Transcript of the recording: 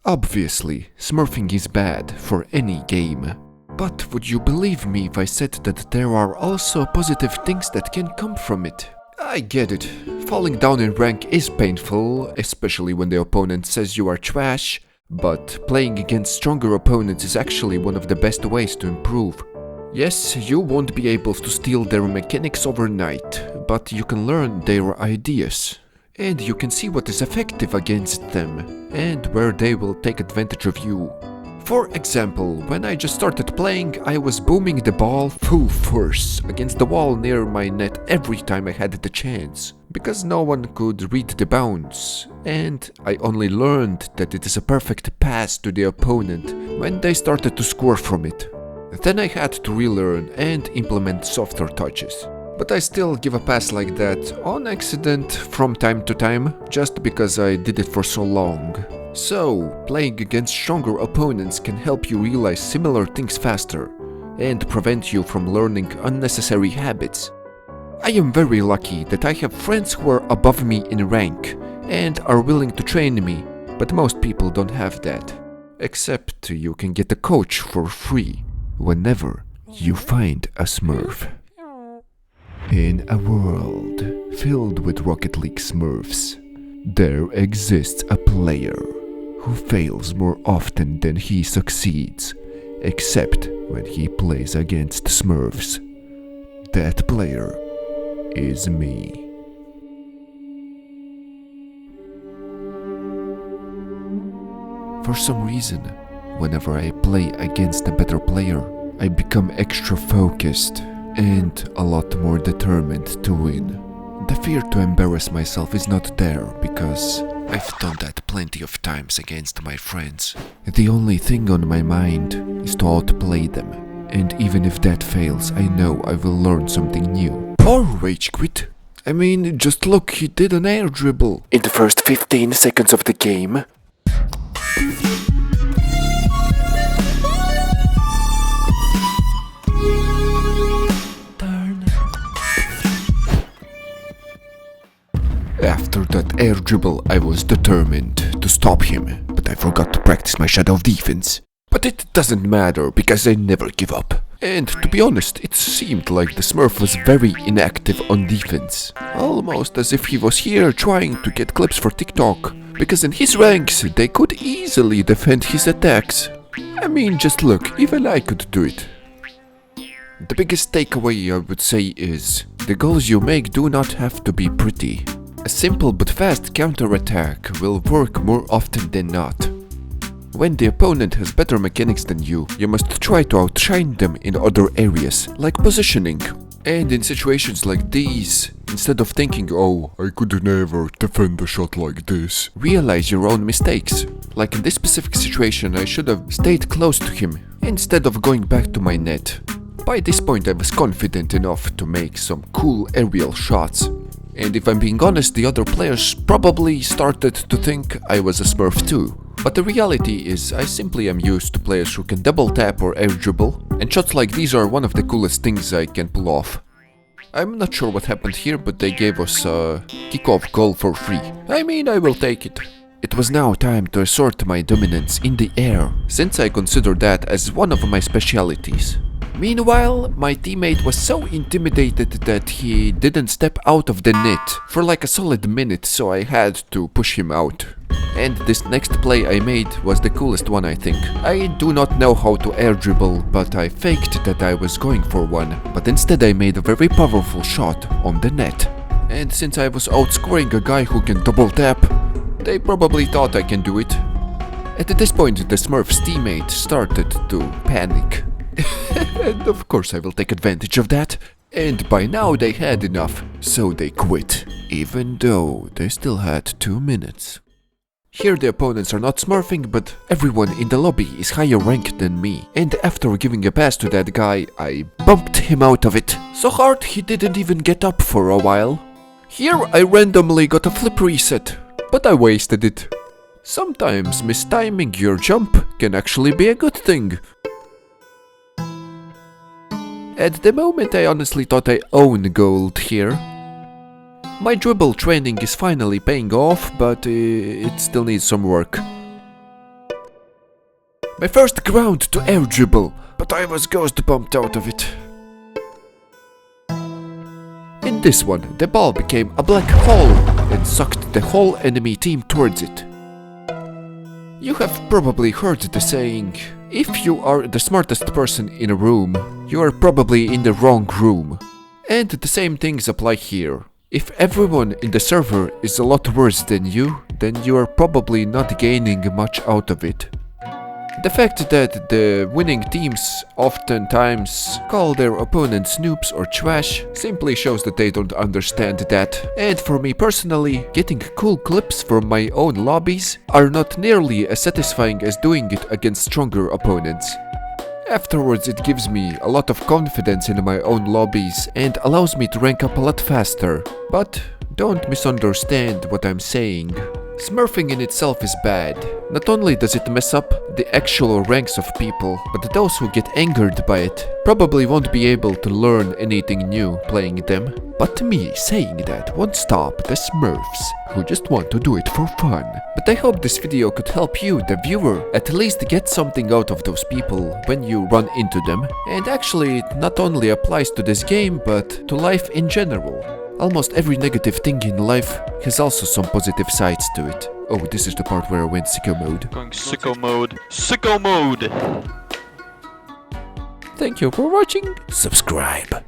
Obviously, smurfing is bad for any game. But would you believe me if I said that there are also positive things that can come from it? I get it. Falling down in rank is painful, especially when the opponent says you are trash, but playing against stronger opponents is actually one of the best ways to improve. Yes, you won't be able to steal their mechanics overnight, but you can learn their ideas. And you can see what is effective against them, and where they will take advantage of you. For example, when I just started playing, I was booming the ball full force against the wall near my net every time I had the chance, because no one could read the bounce, and I only learned that it is a perfect pass to the opponent when they started to score from it. Then I had to relearn and implement softer touches. But I still give a pass like that on accident from time to time, just because I did it for so long. So, playing against stronger opponents can help you realize similar things faster, and prevent you from learning unnecessary habits. I am very lucky that I have friends who are above me in rank, and are willing to train me, but most people don't have that. Except you can get a coach for free, whenever you find a Smurf. In a world filled with Rocket League Smurfs, there exists a player who fails more often than he succeeds, except when he plays against Smurfs. That player is me. For some reason, whenever I play against a better player, I become extra focused and a lot more determined to win. The fear to embarrass myself is not there, because I've done that plenty of times against my friends. The only thing on my mind is to outplay them, and even if that fails, I know I will learn something new. Or rage quit. I mean, just look, he did an air dribble in the first 15 seconds of the game. After that air dribble, I was determined to stop him, but I forgot to practice my shadow defense. But it doesn't matter, because I never give up. And to be honest, it seemed like the Smurf was very inactive on defense. Almost as if he was here trying to get clips for TikTok, because in his ranks they could easily defend his attacks. I mean, just look, even I could do it. The biggest takeaway I would say is, the goals you make do not have to be pretty. A simple but fast counter-attack will work more often than not. When the opponent has better mechanics than you must try to outshine them in other areas, like positioning. And in situations like these, instead of thinking, oh, I could never defend a shot like this, realize your own mistakes. Like in this specific situation, I should have stayed close to him, instead of going back to my net. By this point I was confident enough to make some cool aerial shots. And if I'm being honest, the other players probably started to think I was a Smurf too. But the reality is, I simply am used to players who can double tap or air dribble, and shots like these are one of the coolest things I can pull off. I'm not sure what happened here, but they gave us a kickoff goal for free. I mean, I will take it. It was now time to assert my dominance in the air, since I consider that as one of my specialities. Meanwhile, my teammate was so intimidated that he didn't step out of the net for like a solid minute, so I had to push him out. And this next play I made was the coolest one, I think. I do not know how to air dribble, but I faked that I was going for one, but instead I made a very powerful shot on the net. And since I was outscoring a guy who can double tap, they probably thought I can do it. At this point, the Smurf's teammate started to panic. And of course I will take advantage of that. And by now they had enough, so they quit, even though they still had 2 minutes. Here the opponents are not smurfing, but everyone in the lobby is higher ranked than me, and after giving a pass to that guy, I bumped him out of it, so hard he didn't even get up for a while. Here I randomly got a flip reset, but I wasted it. Sometimes mistiming your jump can actually be a good thing. At the moment I honestly thought I owned gold here. My dribble training is finally paying off, but it still needs some work. My first ground to air dribble, but I was ghost bumped out of it. In this one, the ball became a black hole and sucked the whole enemy team towards it. You have probably heard the saying, if you are the smartest person in a room, you are probably in the wrong room. And the same things apply here. If everyone in the server is a lot worse than you, then you are probably not gaining much out of it. The fact that the winning teams oftentimes call their opponents noobs or trash simply shows that they don't understand that. And for me personally, getting cool clips from my own lobbies are not nearly as satisfying as doing it against stronger opponents. Afterwards, it gives me a lot of confidence in my own lobbies and allows me to rank up a lot faster. But don't misunderstand what I'm saying. Smurfing in itself is bad. Not only does it mess up the actual ranks of people, but those who get angered by it probably won't be able to learn anything new playing them. But me saying that won't stop the Smurfs, who just want to do it for fun. But I hope this video could help you, the viewer, at least get something out of those people when you run into them. And actually, it not only applies to this game, but to life in general. Almost every negative thing in life has also some positive sides to it. Oh, this is the part where I went sicko mode. Going sicko mode. Sicko mode! Thank you for watching. Subscribe.